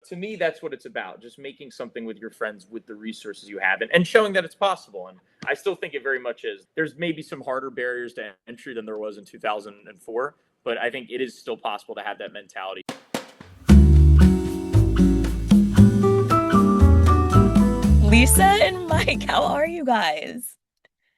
to me, that's what it's about. Just making something with your friends with the resources you have, and showing that it's possible. And I still think it very much is. There's maybe some harder barriers to entry than there was in 2004, but I think it is still possible to have that mentality. Lissa and Mike, how are you guys?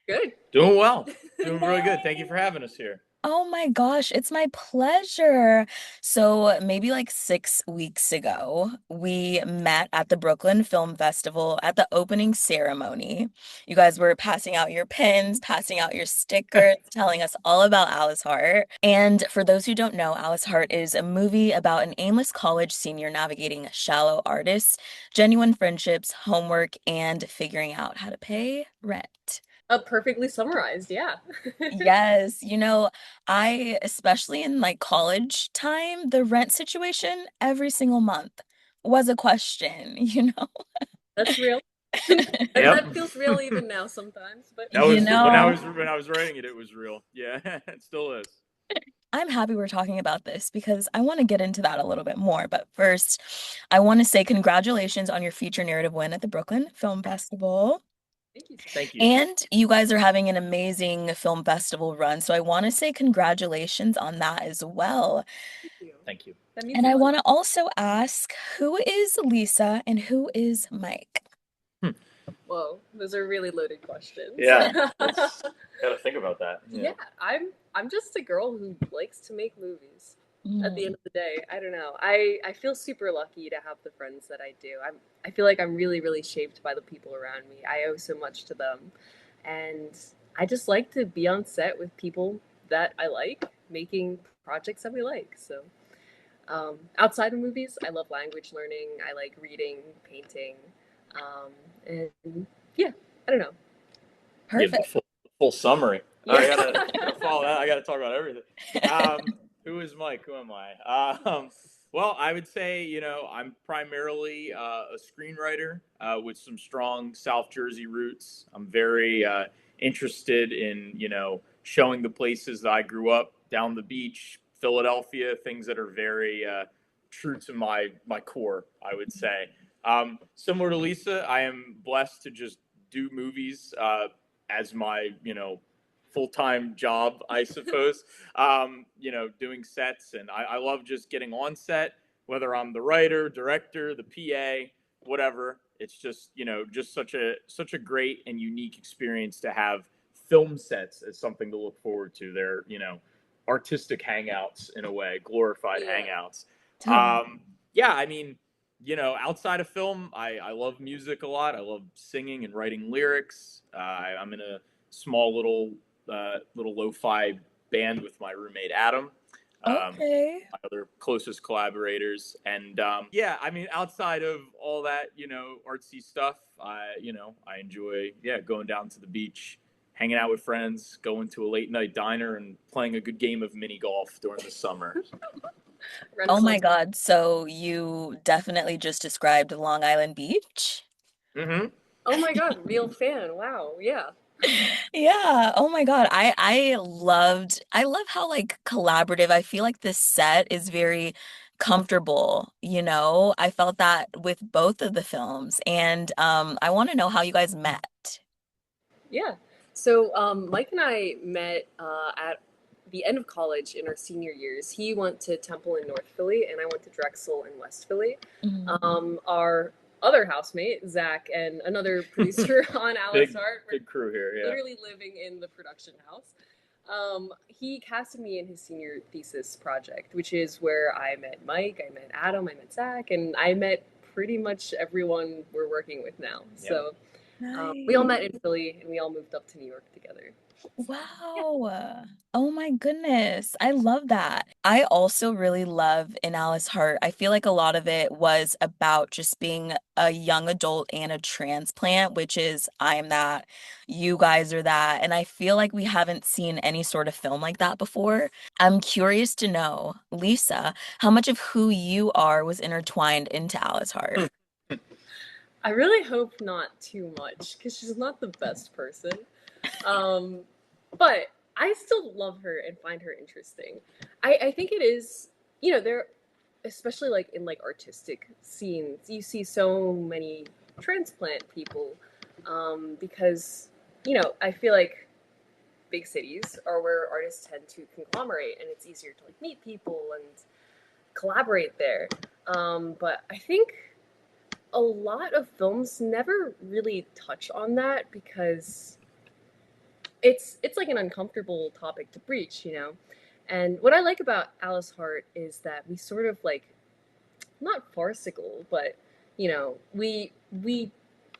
Good. Doing well. Doing really good. Thank you for having us here. Oh my gosh, it's my pleasure. So, maybe like 6 weeks ago, we met at the Brooklyn Film Festival at the opening ceremony. You guys were passing out your pins, passing out your stickers, telling us all about Alice Hart. And for those who don't know, Alice Hart is a movie about an aimless college senior navigating shallow artists, genuine friendships, homework, and figuring out how to pay rent. Perfectly summarized, yeah. Yes, especially in like college time, the rent situation every single month was a question, you know? That's real. Yep. That feels real even now sometimes, but That You was when I know, was when I was writing it. It was real. Yeah, it still is. I'm happy we're talking about this because I want to get into that a little bit more. But first, I want to say congratulations on your feature narrative win at the Brooklyn Film Festival. thank you so much. Thank you. And you guys are having an amazing film festival run. So I want to say congratulations on that as well. Thank you. Thank you. That means And a I lot. want to also ask, who is Lissa and who is Mike? Hmm. Whoa, those are really loaded questions. Yeah, gotta think about that. Yeah, I'm just a girl who likes to make movies. At the Mm. end of the day, I don't know. I feel super lucky to have the friends that I do. I feel like I'm really really shaped by the people around me. I owe so much to them, and I just like to be on set with people that I like, making projects that we like. So outside of movies, I love language learning. I like reading, painting, and yeah, I don't know. Yeah, the Perfect. full summary. I Yeah. gotta follow that. I gotta talk about everything. Who is Mike? Who am I? Well, I would say I'm primarily a screenwriter with some strong South Jersey roots. I'm very interested in showing the places that I grew up, down the beach, Philadelphia, things that are very true to my core. I would say. Similar to Lissa, I am blessed to just do movies as my full time job, I suppose. Doing sets, and I love just getting on set, whether I'm the writer, director, the PA, whatever. It's just just such a great and unique experience to have film sets as something to look forward to. They're artistic hangouts in a way, glorified Yeah. hangouts. Totally. Yeah, I mean, outside of film, I love music a lot. I love singing and writing lyrics. I'm in a small little lo-fi band with my roommate Adam, Okay. my other closest collaborators, and yeah, I mean, outside of all that, artsy stuff, I enjoy going down to the beach, hanging out with friends, going to a late night diner, and playing a good game of mini golf during the summer. Oh my Renaissance. God. So you definitely just described Long Island Beach? Mm-hmm. Oh my God, real fan. Wow. Yeah. Yeah. Oh my God. I love how like collaborative. I feel like this set is very comfortable, you know? I felt that with both of the films. And I want to know how you guys met. Yeah. So Mike and I met at the end of college in our senior years. He went to Temple in North Philly, and I went to Drexel in West Philly. Mhm. Our other housemate, Zach, and another producer on Alice big Art, were big crew here. Yeah. literally living in the production house. He casted me in his senior thesis project, which is where I met Mike, I met Adam, I met Zach, and I met pretty much everyone we're working with now. Yeah. So we all Nice. met in Philly and we all moved up to New York together. Yeah. Wow. Oh my goodness. I love that. I also really love in Alice Hart. I feel like a lot of it was about just being a young adult and a transplant, which is I am that, you guys are that. And I feel like we haven't seen any sort of film like that before. I'm curious to know, Lissa, how much of who you are was intertwined into Alice Hart? I really hope not too much because she's not the best person. Um, but I still love her and find her interesting. I think it is, there especially like in like artistic scenes, you see so many transplant people, because I feel like big cities are where artists tend to conglomerate, and it's easier to like meet people and collaborate there. But I think a lot of films never really touch on that because it's like an uncomfortable topic to breach. And what I like about Alice Hart is that we sort of like, not farcical, but we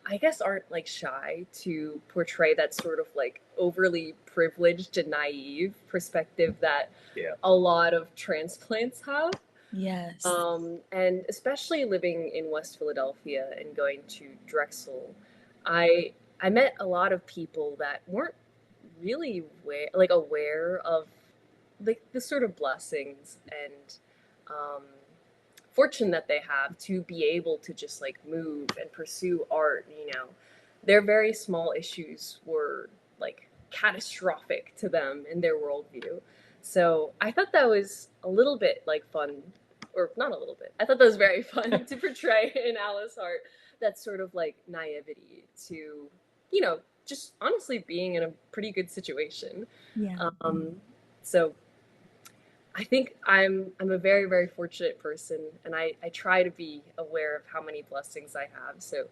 I guess aren't like shy to portray that sort of like overly privileged and naive perspective that Yeah. a lot of transplants have. Yes. And especially living in West Philadelphia and going to Drexel, I met a lot of people that weren't really aware of like the sort of blessings and um, fortune that they have to be able to just like move and pursue art. Their very small issues were like catastrophic to them in their worldview. So I thought that was a little bit like fun, or not a little bit. I thought that was very fun to portray in Alice Hart, that sort of like naivety to, just honestly being in a pretty good situation. Yeah. So I think I'm a very, very fortunate person, and I try to be aware of how many blessings I have. So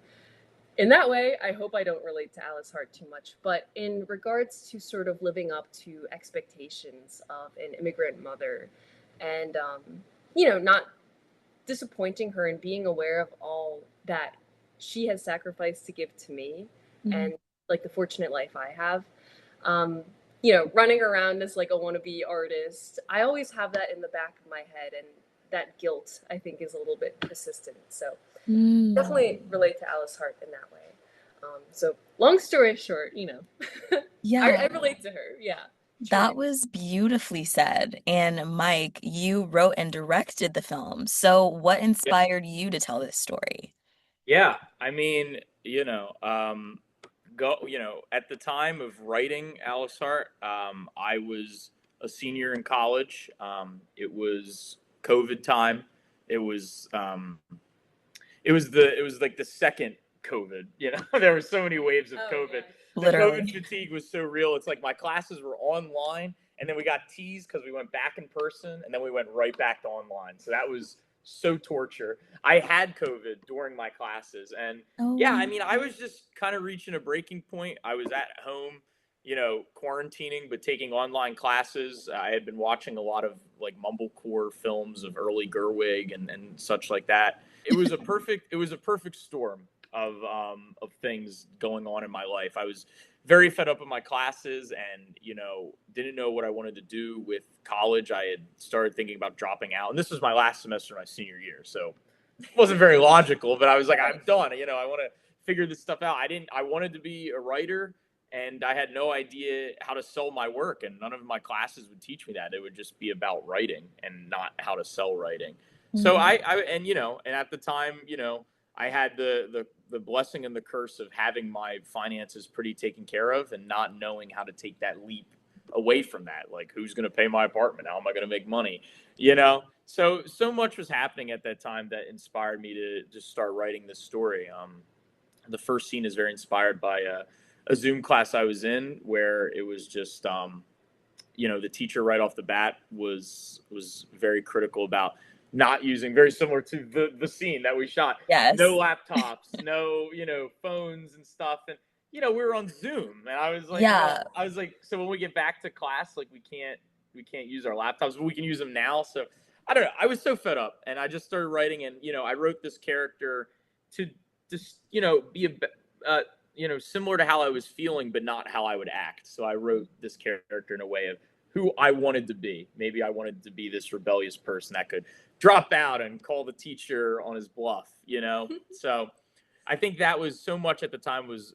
in that way, I hope I don't relate to Alice Hart too much. But in regards to sort of living up to expectations of an immigrant mother, and not disappointing her and being aware of all that she has sacrificed to give to me, Mhm. and like the fortunate life I have. Um, running around as like a wannabe artist, I always have that in the back of my head, and that guilt I think is a little bit persistent. So Mm. definitely relate to Alice Hart in that way. So long story short, I Yeah, relate to her. Yeah, that truly. was beautifully said. And Mike, you wrote and directed the film. So what inspired you to tell this story? Yeah, I mean, at the time of writing Alice Hart, I was a senior in college. It was COVID time. It was it was like the second COVID. There were so many waves of Oh COVID. yeah. The COVID Literally. fatigue was so real. It's like my classes were online, and then we got teased because we went back in person, and then we went right back to online. So that was so torture. I had COVID during my classes, and yeah, Oh, I mean, I was just kind of reaching a breaking point. I was at home, quarantining, but taking online classes. I had been watching a lot of like Mumblecore films of early Gerwig and such like that. It was a perfect storm of things going on in my life. I was very fed up with my classes, and didn't know what I wanted to do with college. I had started thinking about dropping out, and this was my last semester of my senior year, so it wasn't very logical. But I was like, I'm done. I want to figure this stuff out. I wanted to be a writer, and I had no idea how to sell my work, and none of my classes would teach me that. It would just be about writing and not how to sell writing. So mhm. and at the time, I had the blessing and the curse of having my finances pretty taken care of and not knowing how to take that leap away from that. Like, who's going to pay my apartment? How am I going to make money? So much was happening at that time that inspired me to just start writing this story. The first scene is very inspired by a Zoom class I was in, where it was just the teacher right off the bat was very critical about not using, very similar to the scene that we shot, no Yes. laptops, no phones and stuff. And we were on Zoom, and I was like, Yeah. so when we get back to class, like, we can't use our laptops, but we can use them now. So I don't know, I was so fed up, and I just started writing. And I wrote this character to just be similar to how I was feeling, but not how I would act. So I wrote this character in a way of who I wanted to be. Maybe I wanted to be this rebellious person that could drop out and call the teacher on his bluff. So I think that was so much at the time was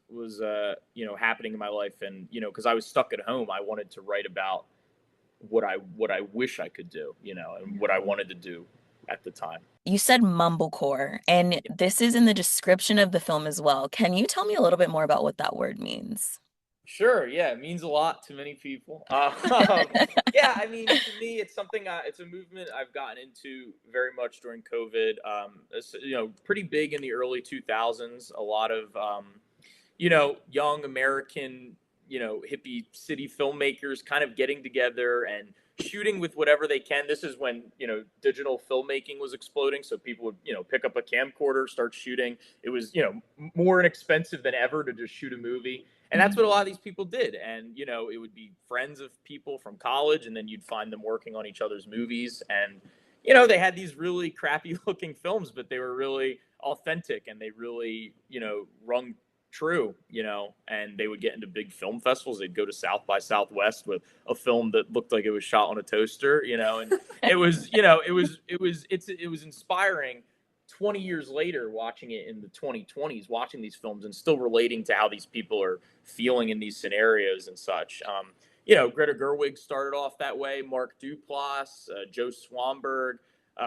happening in my life. And because I was stuck at home, I wanted to write about what I wish I could do, and what I wanted to do at the time. You said mumblecore, and this is in the description of the film as well. Can you tell me a little bit more about what that word means? Sure, yeah, it means a lot to many people. Yeah, I mean, to me, it's something. It's a movement I've gotten into very much during COVID. It's, pretty big in the early 2000s. A lot of young American, hippie city filmmakers kind of getting together and shooting with whatever they can. This is when, digital filmmaking was exploding. So people would, pick up a camcorder, start shooting. It was, more inexpensive than ever to just shoot a movie. And that's what a lot of these people did. And, it would be friends of people from college, and then you'd find them working on each other's movies. And, they had these really crappy looking films, but they were really authentic, and they really, rung true, and they would get into big film festivals. They'd go to South by Southwest with a film that looked like it was shot on a toaster, and it was, it was inspiring 20 years later, watching it in the 2020s, watching these films and still relating to how these people are feeling in these scenarios and such. Greta Gerwig started off that way, Mark Duplass, Joe Swanberg,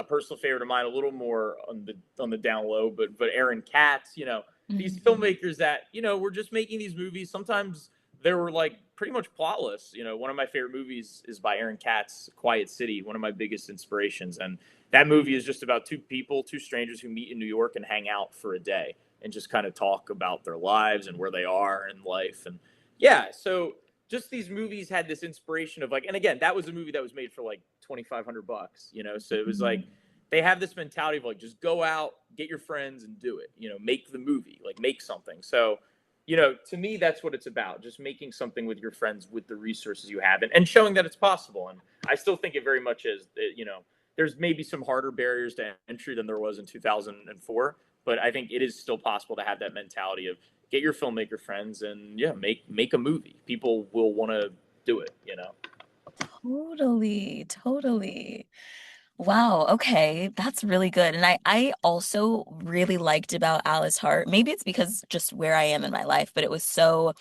personal favorite of mine, a little more on the down low, but Aaron Katz, these filmmakers that were just making these movies. Sometimes they were like pretty much plotless. One of my favorite movies is by Aaron Katz, Quiet City, one of my biggest inspirations. And that movie is just about two strangers who meet in New York and hang out for a day and just kind of talk about their lives and where they are in life. And yeah, so just these movies had this inspiration of like, and again, that was a movie that was made for like $2,500, so it was like they have this mentality of like, just go out, get your friends and do it, make the movie, like make something. So, to me, that's what it's about, just making something with your friends with the resources you have, and showing that it's possible. And I still think it very much is, there's maybe some harder barriers to entry than there was in 2004, but I think it is still possible to have that mentality of get your filmmaker friends and yeah, make a movie. People will want to do it. Totally, totally. Wow, okay, that's really good. And I also really liked about Alice Hart. Maybe it's because just where I am in my life, but it was so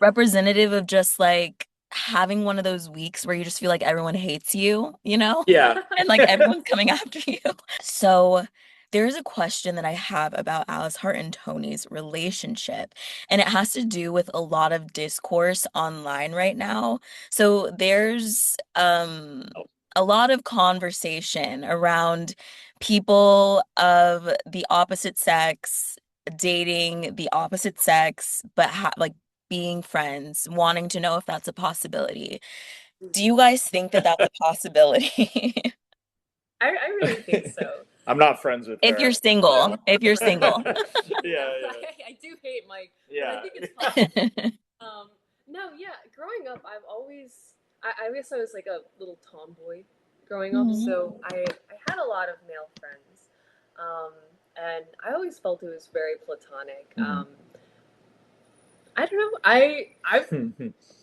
representative of just like having one of those weeks where you just feel like everyone hates you, you know? Yeah. And like everyone's coming after you. So there's a question that I have about Alice Hart and Tony's relationship, and it has to do with a lot of discourse online right now. So there's a lot of conversation around people of the opposite sex dating the opposite sex, but like being friends, wanting to know if that's a possibility. Do you guys think that that's a possibility? I really think so. I'm not friends with If you're her. single, if you're single. Yeah, I do hate Mike, but yeah. I think it's possible. No, yeah. Growing up, I guess I was like a little tomboy growing up, Mhm. so I had a lot of male friends, and I always felt it was very platonic. I don't know.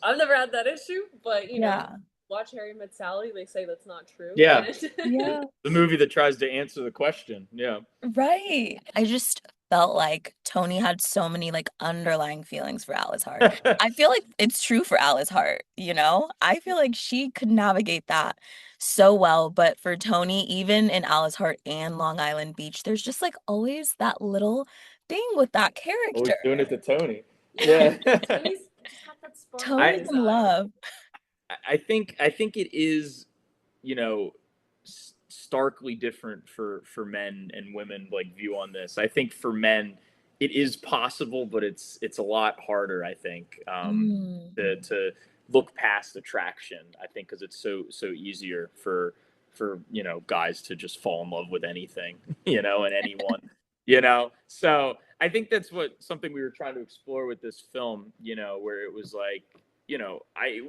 I've never had that issue, but Yeah. watch Harry Met Sally. They say that's not true. Yeah. Yeah. The movie that tries to answer the question. Yeah. Right. I just felt like Tony had so many like underlying feelings for Alice Hart. I feel like it's true for Alice Hart, you know? I feel like she could navigate that so well, but for Tony, even in Alice Hart and Long Island Beach, there's just like always that little thing with that Always character. doing it to Tony. Yeah, Yeah. Tony's just got that sparkle in Tony's his in eye. love. I think it is, you know, starkly different for men and women like view on this. I think for men it is possible, but it's a lot harder. I think Mm. to look past attraction. I think because it's so easier for guys to just fall in love with anything, and anyone, So I think that's what something we were trying to explore with this film, where it was like,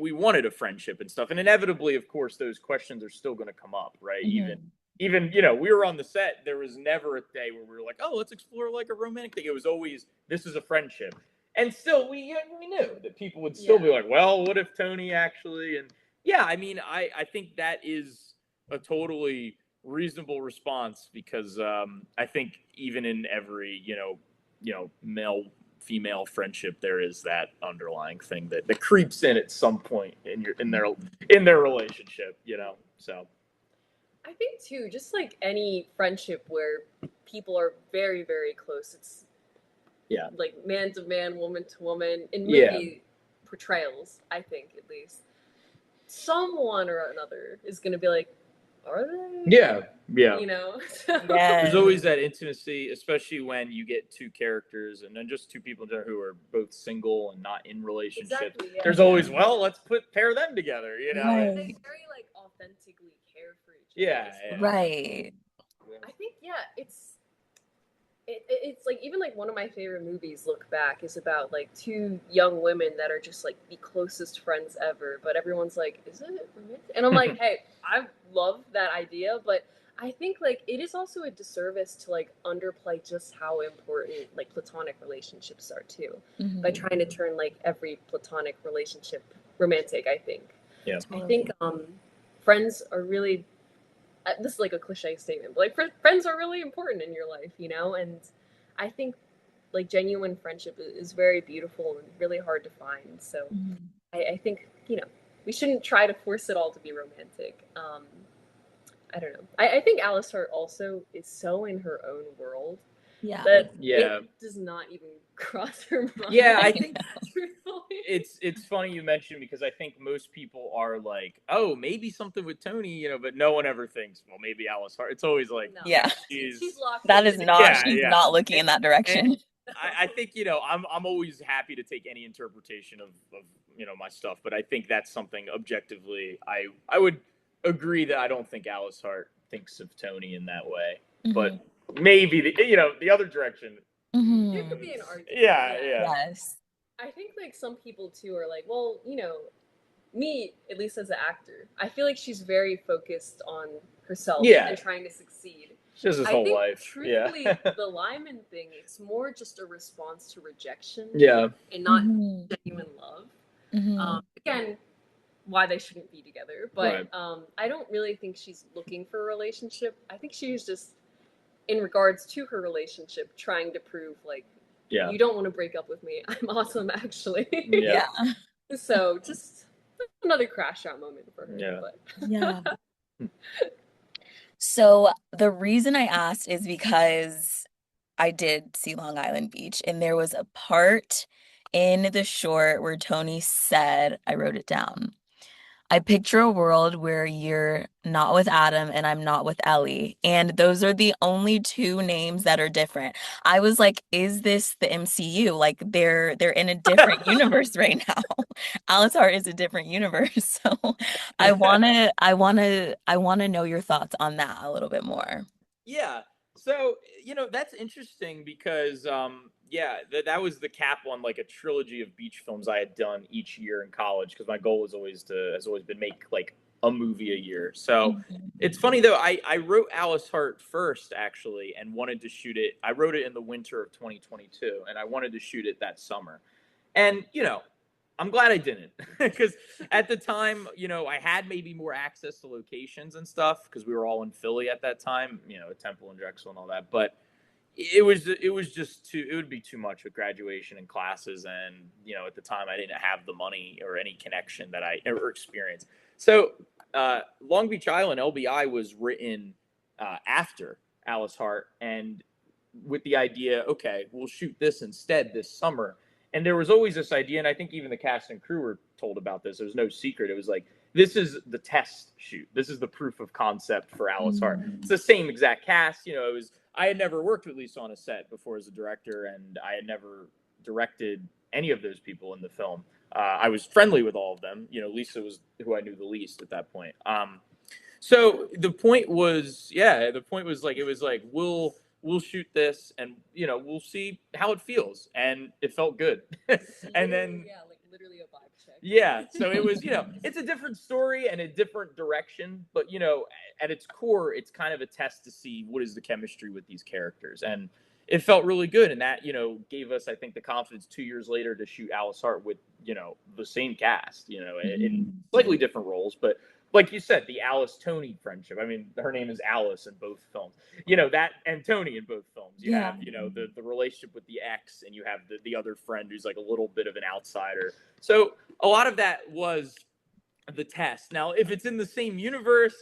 we wanted a friendship and stuff, and inevitably, of course, those questions are still going to come up, right? Mhm. Even we were on the set. There was never a day where we were like, oh, let's explore like a romantic thing. It was always, this is a friendship, and still we knew that people would still be like, well, what if Tony actually? And yeah, I mean, I think that is a totally reasonable response, because I think even in every male female friendship, there is that underlying thing that creeps in at some point in their relationship, so I think too, just like any friendship where people are very, very close, it's yeah, like man to man, woman to woman. In yeah, movie, portrayals, I think at least, someone or another is going to be like, are they? Yeah. You know? There's always that intimacy, especially when you get two characters and then just two people who are both single and not in relationships. Exactly, yeah. There's always, well, let's pair them together, you know? Right. And they very, like, authentically care for each other. Yeah. Right. I think, yeah, it's like, even like one of my favorite movies, Look Back, is about like two young women that are just like the closest friends ever, but everyone's like, is it romantic? And I'm like, hey, I love that idea, but I think like it is also a disservice to like underplay just how important like platonic relationships are too, by trying to turn like every platonic relationship romantic. I think I think friends are really, this is like a cliche statement, but like friends are really important in your life, you know? And I think like genuine friendship is very beautiful and really hard to find. So I think, you know, we shouldn't try to force it all to be romantic. I don't know. I think Alice Hart also is so in her own world that it does not even cross her mind. Yeah, I think truthfully. It's funny you mentioned, because I think most people are like, oh, maybe something with Tony, you know, but no one ever thinks, well, maybe Alice Hart. It's always like, she's locked that in. is not, she's not looking in that direction. I think, you know, I'm always happy to take any interpretation of you know, my stuff, but I think that's something objectively I would agree that I don't think Alice Hart thinks of Tony in that way, but maybe the other direction. There could be an argument. Yeah. Yes. I think like some people too are like, well, you know, me, at least as an actor, I feel like she's very focused on herself and trying to succeed. She has his whole life. Truthfully, the Lyman thing, it's more just a response to rejection. And not genuine love. Again, why they shouldn't be together. But I don't really think she's looking for a relationship. I think she's just, in regards to her relationship, trying to prove like, you don't want to break up with me. I'm awesome, actually. So just another crash out moment for her. So the reason I asked is because I did see Long Island Beach, and there was a part in the short where Tony said, I wrote it down, I picture a world where you're not with Adam and I'm not with Ellie. And those are the only two names that are different. I was like, is this the MCU? Like they're in a different universe right now. Alice Hart is a different universe. So I wanna know your thoughts on that a little bit more. Yeah. So, you know, that's interesting because, that was the cap on like a trilogy of beach films I had done each year in college, because my goal has always been make like a movie a year. So it's funny though, I wrote Alice Hart first actually and wanted to shoot it. I wrote it in the winter of 2022 and I wanted to shoot it that summer. And, you know, I'm glad I didn't, because at the time, you know, I had maybe more access to locations and stuff because we were all in Philly at that time, you know, at Temple and Drexel and all that. But it was just it would be too much with graduation and classes. And, you know, at the time I didn't have the money or any connection that I ever experienced. So Long Beach Island, LBI, was written after Alice Hart, and with the idea, okay, we'll shoot this instead this summer. And there was always this idea, and I think even the cast and crew were told about this. It was no secret. It was like, this is the test shoot. This is the proof of concept for Alice Hart. It's the same exact cast. You know, I had never worked with Lissa on a set before as a director, and I had never directed any of those people in the film. I was friendly with all of them. You know, Lissa was who I knew the least at that point. So the point was like, it was like, we'll shoot this and, you know, we'll see how it feels. And it felt good. And then, like literally a vibe check. Yeah. So it was, you know, it's a different story and a different direction, but, you know, at its core, it's kind of a test to see what is the chemistry with these characters. And it felt really good. And that, you know, gave us, I think, the confidence 2 years later to shoot Alice Hart with, you know, the same cast, you know, in slightly different roles, but like you said, the Alice-Tony friendship. I mean, her name is Alice in both films. You know, that, and Tony in both films. You have, you know, the relationship with the ex, and you have the other friend who's like a little bit of an outsider. So a lot of that was the test. Now, if it's in the same universe,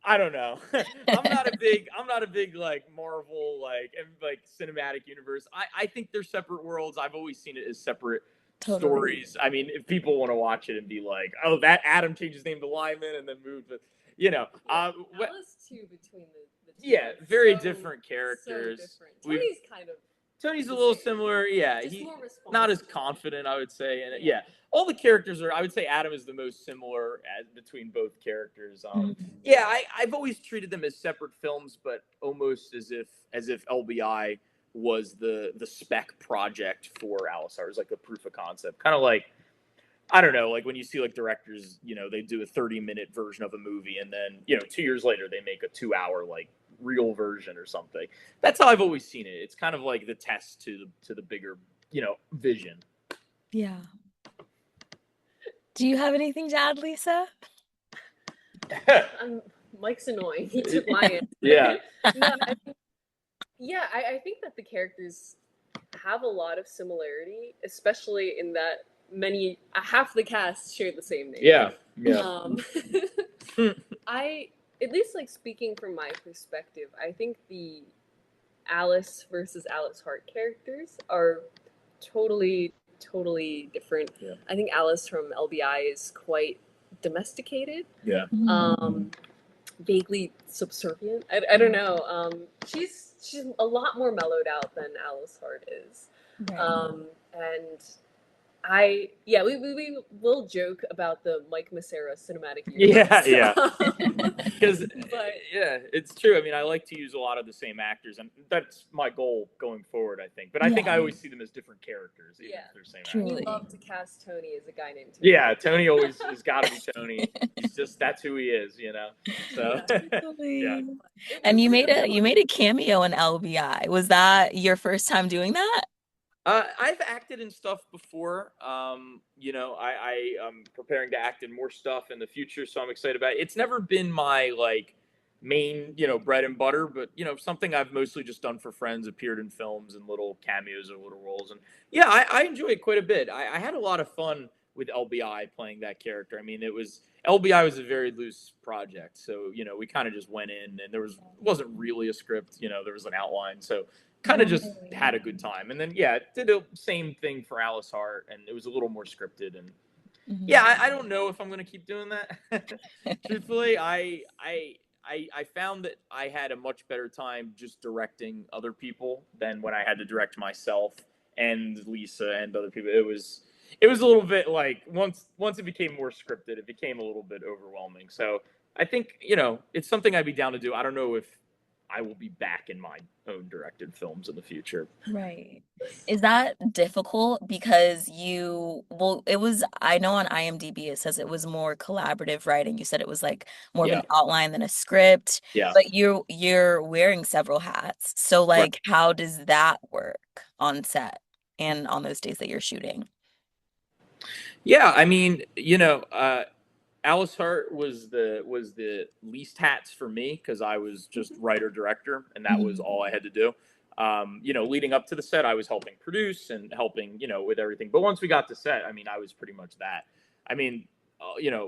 I don't know. I'm not a big like Marvel like cinematic universe. I think they're separate worlds. I've always seen it as separate Totally. stories. I mean, if people want to watch it and be like, oh, that Adam changed his name to Lyman and then moved, but Yeah, Alice too, between the two yeah, are very so different characters. different. Tony's kind of Tony's a the little same, similar. Yeah, just he more not as responsible. confident, I would say. And Yeah. yeah, all the characters are. I would say Adam is the most similar between both characters. Mhm. Yeah, I've always treated them as separate films, but almost as if LBI was the spec project for Alice. It was like a proof of concept, kind of like I don't know, like when you see like directors, they do a 30-minute version of a movie and then, 2 years later they make a 2 hour like real version or something. That's how I've always seen it. It's kind of like the test to the bigger, vision. Yeah. Do you have anything to add, Lissa? Mike's annoying. He took my answer. Yeah. No, I think that the characters have a lot of similarity, especially in that half the cast share the same name. Yeah. I at least like speaking from my perspective, I think the Alice versus Alice Hart characters are totally different. Yeah. I think Alice from LBI is quite domesticated. Yeah. Vaguely subservient. I don't know. She's a lot more mellowed out than Alice Hart is. Right. And we will joke about the Mike Macera cinematic universe. Yeah. Because it's true. I mean, I like to use a lot of the same actors, and that's my goal going forward, I think. But I think I always see them as different characters, even if they're same actors. We love to cast Tony as a guy named Tony. Yeah, Tony always has got to be Tony. That's who he is, So yeah. And you made a cameo in LBI. Was that your first time doing that? I've acted in stuff before. I'm preparing to act in more stuff in the future, so I'm excited about it. It's never been my main, bread and butter, but something I've mostly just done for friends, appeared in films and little cameos or little roles. And yeah, I enjoy it quite a bit. I had a lot of fun with LBI playing that character. I mean, LBI was a very loose project. So, we kind of just went in and wasn't really a script, there was an outline. So kind of just had a good time. And then, did the same thing for Alice Hart, and it was a little more scripted. And I don't know if I'm going to keep doing that. Truthfully, I found that I had a much better time just directing other people than when I had to direct myself and Lissa and other people. It was a little bit like once it became more scripted, it became a little bit overwhelming. So I think, it's something I'd be down to do. I don't know if I will be back in my own directed films in the future. Right. Is that difficult? Because I know on IMDb it says it was more collaborative writing. You said it was like more of an outline than a script. Yeah. But you're wearing several hats. So how does that work on set and on those days that you're shooting? Yeah, I mean, Alice Hart was the least hats for me because I was just writer director and that was all I had to do. Leading up to the set, I was helping produce and helping with everything. But once we got to set, I mean, I was pretty much that. I mean,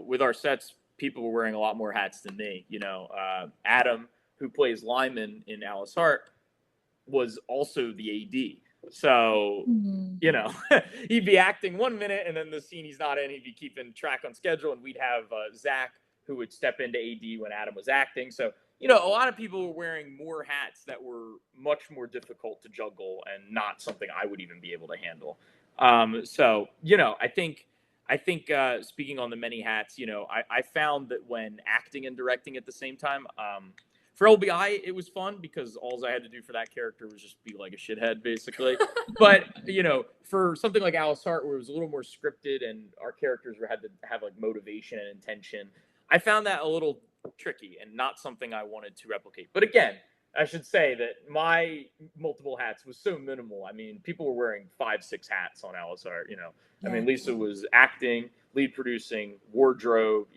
with our sets, people were wearing a lot more hats than me. Adam, who plays Lyman in Alice Hart, was also the AD. So, he'd be acting 1 minute and then the scene he's not in, he'd be keeping track on schedule. And we'd have Zach, who would step into AD when Adam was acting. So, a lot of people were wearing more hats that were much more difficult to juggle and not something I would even be able to handle. So, I think speaking on the many hats, I found that when acting and directing at the same time, for LBI, it was fun because all I had to do for that character was just be like a shithead, basically. But, for something like Alice Hart, where it was a little more scripted and our characters had to have like motivation and intention, I found that a little tricky and not something I wanted to replicate. But again, I should say that my multiple hats was so minimal. I mean, people were wearing 5-6 hats on Alice Hart, I mean, Lissa was acting, lead producing, wardrobe,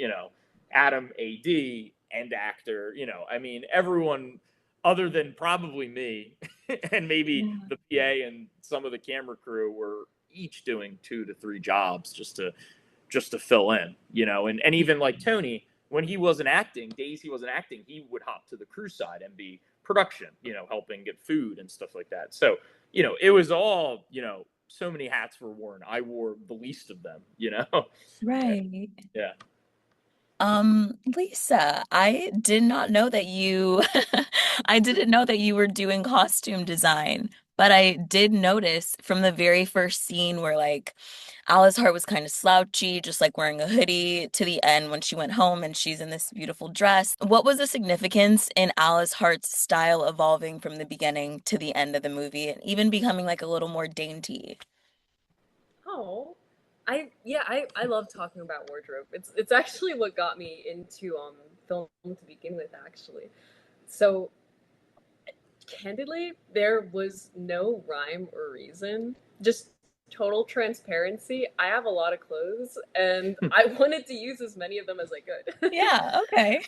Adam AD, and actor, I mean, everyone other than probably me and maybe the PA and some of the camera crew were each doing 2 to 3 jobs just to fill in, and even like Tony, when he wasn't acting, days he wasn't acting, he would hop to the crew side and be production, helping get food and stuff like that. So, it was all, so many hats were worn. I wore the least of them, Right. Yeah. Lisa, I did not know that you I didn't know that you were doing costume design, but I did notice from the very first scene where like Alice Hart was kind of slouchy, just like wearing a hoodie, to the end when she went home and she's in this beautiful dress. What was the significance in Alice Hart's style evolving from the beginning to the end of the movie and even becoming like a little more dainty? Oh, I love talking about wardrobe. It's actually what got me into film to begin with, actually. So candidly, there was no rhyme or reason. Just total transparency. I have a lot of clothes, and I wanted to use as many of them as I could. Yeah, okay.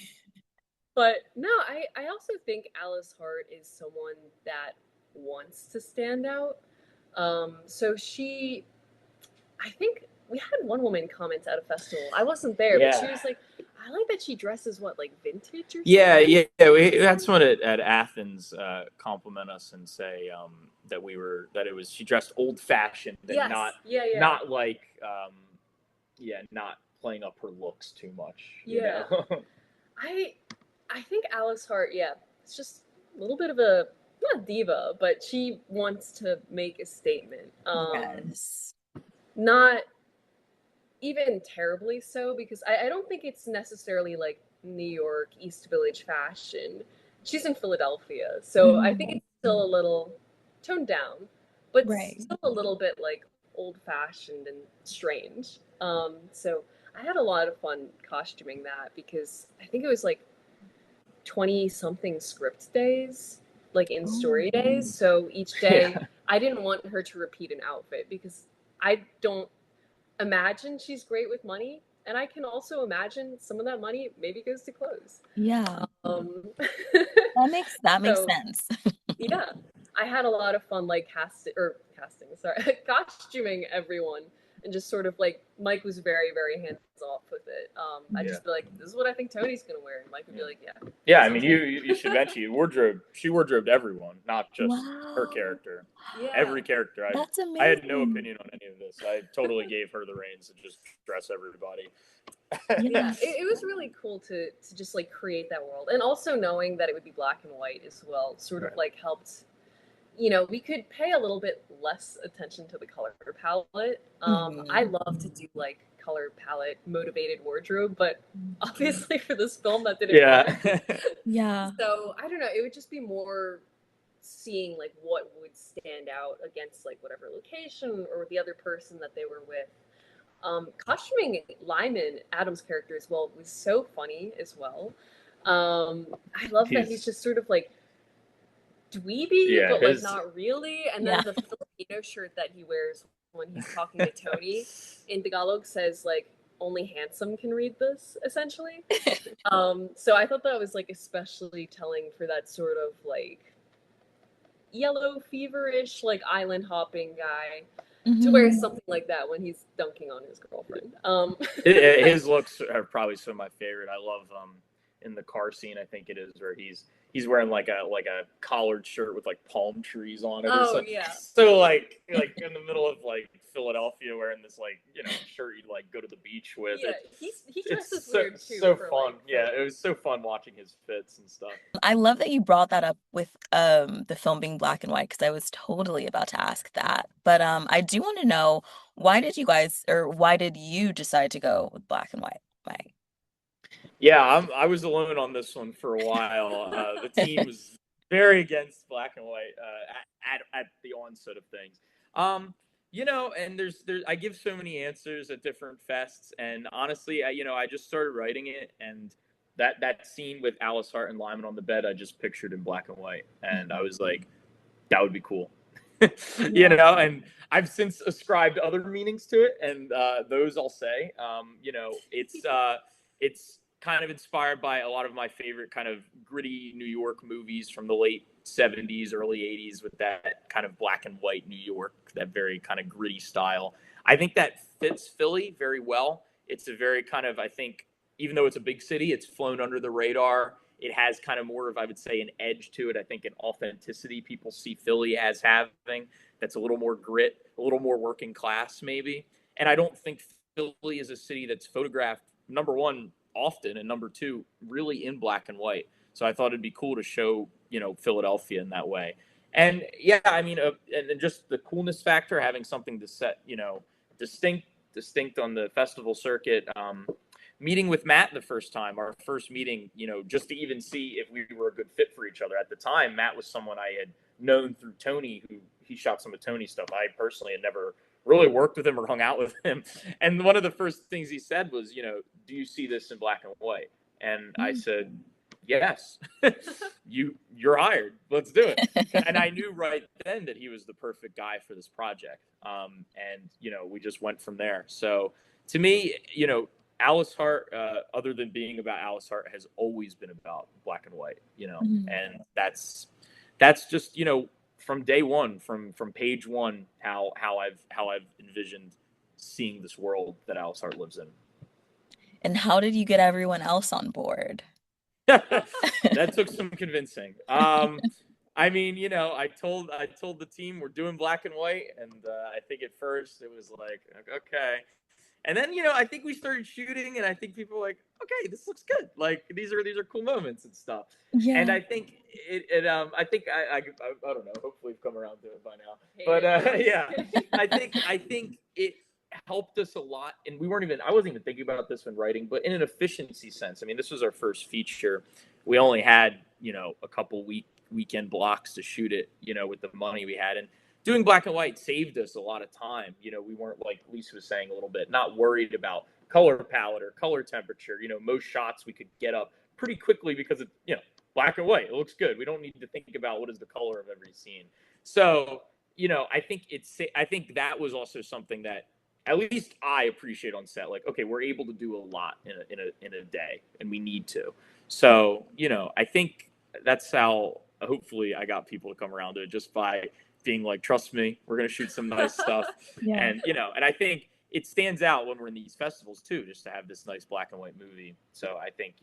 But no, I also think Alice Hart is someone that wants to stand out. So I think we had one woman comment at a festival. I wasn't there, but she Yeah. was like, I like that she dresses what, like vintage or Yeah, something? yeah. That's what at Athens compliment us and say that it was she dressed old fashioned and Yes. Yeah. not like not playing up her looks too much. Yeah. I I think Alice Hart, yeah, it's just a little bit of a not diva, but she wants to make a statement. Yes. Not even terribly so because I don't think it's necessarily like New York East Village fashion. She's in Philadelphia, so I think Mhm. it's still a little toned down, but Right. still a little bit like old fashioned and strange. So I had a lot of fun costuming that because I think it was like 20 something script days, like in story Oh. days. So each day Yeah. I didn't want her to repeat an outfit because I don't imagine she's great with money, and I can also imagine some of that money maybe goes to clothes. Yeah. Um, That makes so sense. yeah, I had a lot of fun like casting, sorry, costuming everyone, and just sort of like Mike was very hands off with it. I'd Yeah. just be like, "This is what I think Tony's gonna wear," and Mike would be like, "Yeah, Yeah, I mean, sounds good." you should mention she wardrobed everyone, not just her Wow. character. Yeah, Every character. That's I had no amazing. opinion on any of this. I totally gave her the reins to just dress everybody. yeah, Yeah. it was really cool to just like create that world, and also knowing that it would be black and white as well, sort of Right. like helped. We could pay a little bit less attention to the color palette. I Hmm. love to do like color palette motivated wardrobe, but obviously for this film that didn't Yeah. work. Yeah. So I don't know. It would just be more seeing like what would stand out against like whatever location or the other person that they were with. Costuming Lyman, Adam's character as well, was so funny as well. I love that he's He's just sort of like dweeby, yeah, but like his not really. And Yeah. then the Filipino shirt that he wears when he's talking to Tony in Tagalog says like only handsome can read this, essentially. So I thought that was like especially telling for that sort of like yellow feverish, like island hopping guy to wear Hmm. something like that when he's dunking on his girlfriend. his looks are probably some of my favorite. I love in the car scene, I think it is, where he's wearing like a collared shirt with like palm trees on it or Oh something. yeah, So like in the middle of like Philadelphia wearing this like shirt you'd like go to the beach with. yeah. He It's dresses weird too so for fun. like Yeah, film. it was so fun watching his fits and stuff. I love that you brought that up with the film being black and white because I was totally about to ask that. But I do want to know why did you decide to go with black and white? Why? Yeah, I was alone on this one for a while. The team was very against black and white at the onset of things. And there's I give so many answers at different fests, and honestly, I just started writing it, and that scene with Alice Hart and Lyman on the bed, I just pictured in black and white, and I was like, that would be cool. Yeah. And I've since ascribed other meanings to it, and those I'll say. It's kind of inspired by a lot of my favorite kind of gritty New York movies from the late 70s, early 80s with that kind of black and white New York, that very kind of gritty style. I think that fits Philly very well. It's a very kind of, I think, even though it's a big city, it's flown under the radar. It has kind of more of, I would say, an edge to it. I think an authenticity people see Philly as having that's a little more grit, a little more working class, maybe. And I don't think Philly is a city that's photographed, number one, often, and number two, really in black and white. So I thought it'd be cool to show, Philadelphia in that way. And yeah, I mean, and just the coolness factor, having something to set, distinct on the festival circuit. Meeting with Matt the first time, our first meeting, just to even see if we were a good fit for each other. At the time, Matt was someone I had known through Tony, who he shot some of Tony's stuff. I personally had never really worked with him or hung out with him. And one of the first things he said was, do you see this in black and white? And I said, yes, you're hired. Let's do it. And I knew right then that he was the perfect guy for this project. And we just went from there. So to me, Alice Hart, other than being about Alice Hart, has always been about black and white, and that's just, from day one, from page one, how I've envisioned seeing this world that Alice Hart lives in. And how did you get everyone else on board? That took some convincing. I mean, I told the team we're doing black and white, and I think at first it was like, okay. And then, I think we started shooting, and I think people were like, okay, this looks good. Like, these are cool moments and stuff. Yeah. And I think I think I don't know. Hopefully we've come around to it by now. But yeah, I think it helped us a lot. And I wasn't even thinking about this when writing, but in an efficiency sense. I mean, this was our first feature. We only had, a couple weekend blocks to shoot it, with the money we had. And doing black and white saved us a lot of time. We weren't, like Lissa was saying a little bit, not worried about color palette or color temperature. Most shots we could get up pretty quickly because of, black and white. It looks good. We don't need to think about what is the color of every scene. So, I think that was also something that at least I appreciate on set. Like, okay, we're able to do a lot in a day, and we need to. So, I think that's how hopefully I got people to come around to it, just by being like, trust me, we're going to shoot some nice stuff. Yeah. And, and I think it stands out when we're in these festivals too, just to have this nice black and white movie. So I think,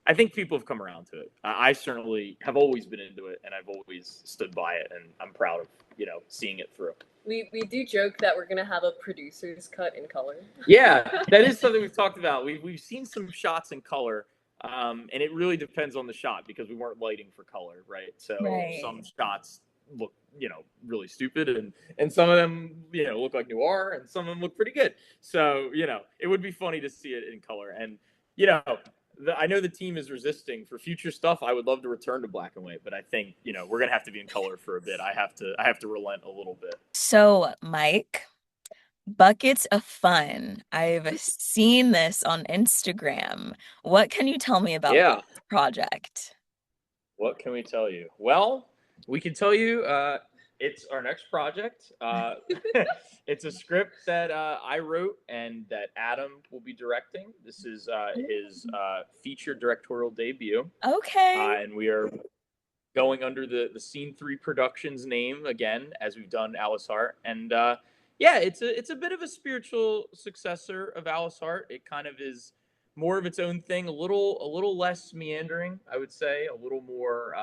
I think people have come around to it. I certainly have always been into it, and I've always stood by it, and I'm proud of, seeing it through. We do joke that we're gonna have a producer's cut in color. Yeah, that is something we've talked about. We've seen some shots in color, and it really depends on the shot, because we weren't lighting for color, right? So some shots look, really stupid, and some of them, look like noir, and some of them look pretty good. So, it would be funny to see it in color. And, I know the team is resisting for future stuff. I would love to return to black and white, but I think, we're going to have to be in color for a bit. I have to relent a little bit. So, Mike, buckets of fun. I've seen this on Instagram. What can you tell me about this project? What can we tell you? Well, we can tell you it's our next project. It's a script that I wrote and that Adam will be directing. This is his feature directorial debut. Okay. And we are going under the Scene 3 Productions name again, as we've done Alice Hart. And it's a bit of a spiritual successor of Alice Hart. It kind of is more of its own thing, a little less meandering, I would say, a little more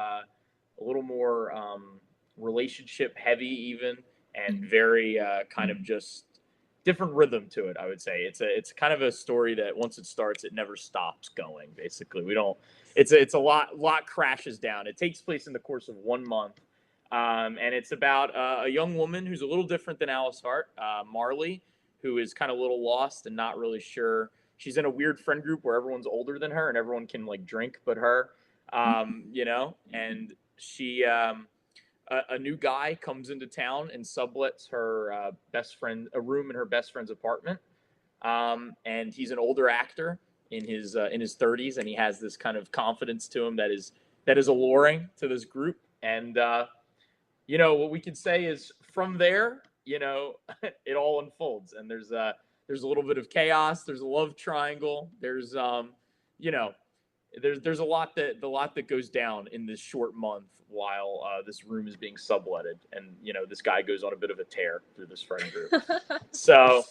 relationship heavy even, and very kind of just different rhythm to it, I would say. It's kind of a story that once it starts, it never stops going, basically. It's a lot crashes down. It takes place in the course of 1 month. And it's about a young woman who's a little different than Alice Hart, Marley, who is kind of a little lost and not really sure. She's in a weird friend group where everyone's older than her and everyone can like drink but her, and she, a new guy comes into town and sublets her best friend a room in her best friend's apartment. And he's an older actor in his 30s, and he has this kind of confidence to him that is alluring to this group. And what we can say is from there, it all unfolds, and there's a little bit of chaos. There's a love triangle. There's there's a lot that goes down in this short month while this room is being subletted, and this guy goes on a bit of a tear through this friend group. So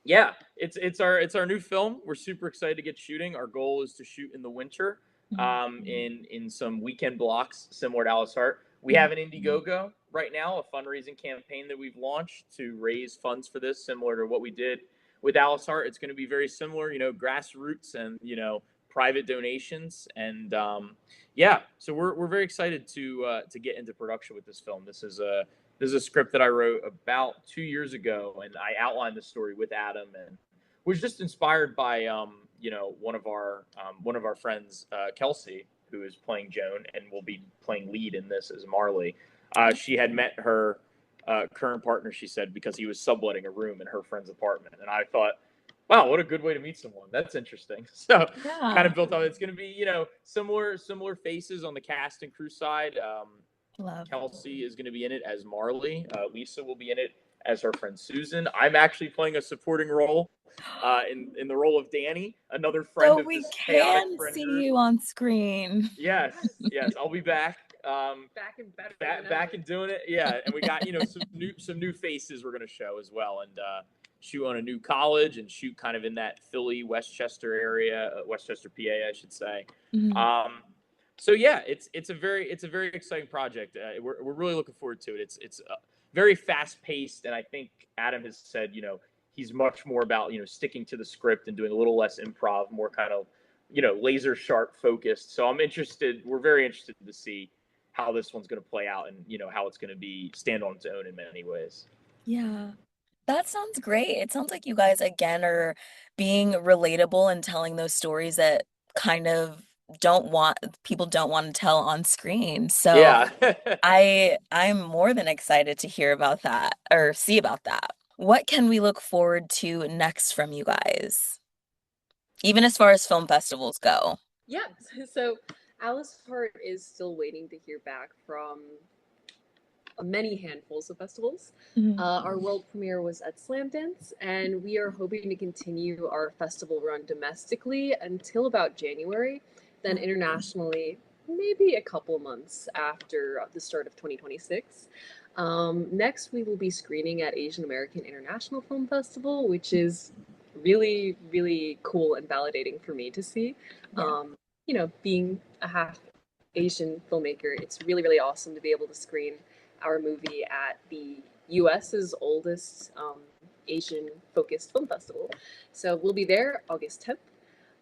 Yeah, it's our new film. We're super excited to get shooting. Our goal is to shoot in the winter, in some weekend blocks similar to Alice Hart. We have an Indiegogo right now, a fundraising campaign that we've launched to raise funds for this, similar to what we did with Alice Hart. It's going to be very similar, grassroots and private donations, and yeah. So we're very excited to get into production with this film. This is a script that I wrote about 2 years ago, and I outlined the story with Adam, and was just inspired by one of our friends, Kelsey, who is playing Joan and will be playing lead in this as Marley. She had met her current partner, she said, because he was subletting a room in her friend's apartment, and I thought, wow, what a good way to meet someone. That's interesting. So kind Yeah. of built on. It's going to be similar faces on the cast and crew side. Love. Kelsey is going to be in it as Marley. Lissa will be in it as her friend Susan. I'm actually playing a supporting role in the role of Danny, another friend So of we this chaotic can friend see group. you on screen. Yes, yes, I'll be back. Back and better than Back ever. and doing it. Yeah, and we got some new faces we're going to show as well, and shoot on a new college and shoot kind of in that Philly, Westchester area, Westchester, PA, I should say. Mhm. So yeah, it's a very exciting project. We're really looking forward to it. It's very fast paced, and I think Adam has said he's much more about sticking to the script and doing a little less improv, more kind of laser sharp focused. So I'm interested. We're very interested to see how this one's going to play out, and how it's going to be stand on its own in many ways. Yeah. That sounds great. It sounds like you guys again are being relatable and telling those stories that kind of don't want to tell on screen. So Yeah. I'm more than excited to hear about that or see about that. What can we look forward to next from you guys? Even as far as film festivals go. Yeah, so Alice Hart is still waiting to hear back from many handfuls of festivals. Mhm. Our world premiere was at Slamdance, and we are hoping to continue our festival run domestically until about January, then internationally, maybe a couple months after the start of 2026. Next, we will be screening at Asian American International Film Festival, which is really, really cool and validating for me to see. Yeah. Being a half Asian filmmaker, it's really, really awesome to be able to screen our movie at the US's oldest Asian focused film festival. So we'll be there August 10th.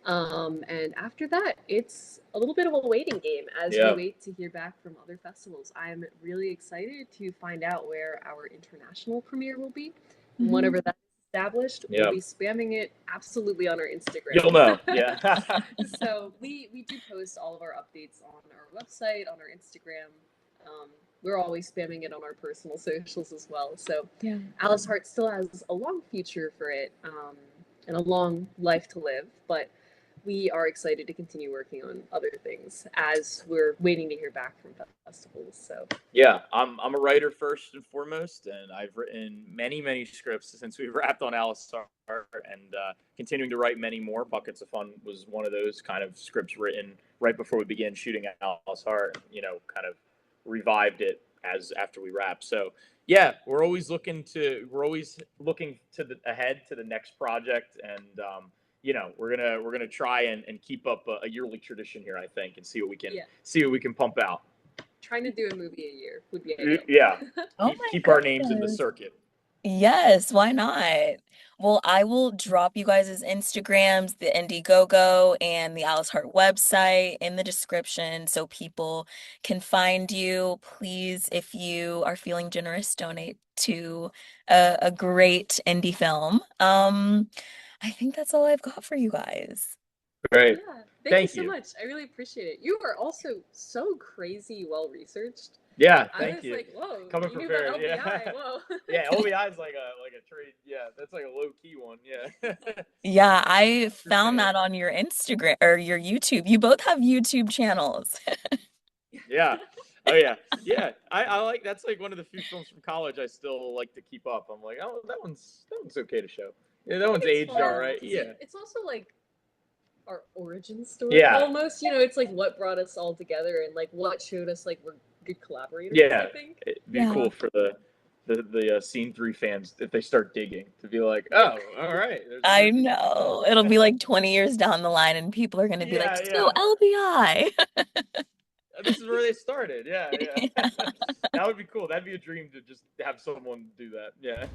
And after that, it's a little bit of a waiting game as we Yeah. wait to hear back from other festivals. I'm really excited to find out where our international premiere will be. Mhm. Whenever that's established, Yeah. we'll be spamming it absolutely on our Instagram. You'll know. Yeah. So we do post all of our updates on our website, on our Instagram. We're always spamming it on our personal socials as well. So Yeah. Alice Hart still has a long future for it, and a long life to live, but we are excited to continue working on other things as we're waiting to hear back from festivals. So Yeah, I'm a writer first and foremost, and I've written many scripts since we've wrapped on Alice Hart, and continuing to write many more. Buckets of Fun was one of those kind of scripts written right before we began shooting Alice Hart. Kind of revived it as after we wrapped. So yeah, we're always looking to the ahead to the next project, and we're gonna try and keep up a yearly tradition here, I think, and see what we can Yeah. pump out. Trying to do a movie a year would be ideal. Yeah. Oh my Keep our names in the goodness. circuit. Yes, why not? Well, I will drop you guys' Instagrams, the Indiegogo, and the Alice Hart website in the description so people can find you. Please, if you are feeling generous, donate to a great indie film. I think that's all I've got for you guys. Great. Yeah, thank you Thank so you. much. I really appreciate it. You are also so crazy well researched. Yeah, I thank was you. like, whoa, Coming you knew prepared. about Yeah. LBI. Whoa. Yeah, OBI is like a trade. Yeah, that's like a low key one. Yeah. Yeah, I True found fan. that on your Instagram or your YouTube. You both have YouTube channels. Yeah. Oh yeah. Yeah. I like that's like one of the few films from college I still like to keep up. I'm like, oh, that one's okay to show. Yeah, that one's It's aged fun. all right. Yeah. It's also like our origin story Yeah. almost. It's like what brought us all together and like what showed us like we're good collaborators, Yeah. I think. It'd be Yeah. cool for the the Scene 3 fans if they start digging to be like, oh, all right, there's a I movie. know. It'll be like 20 years down the line and people are going to be like, Yeah, so yeah. LBI. This is where they started. Yeah, yeah. Yeah. That would be cool. That'd be a dream to just have someone do that. Yeah.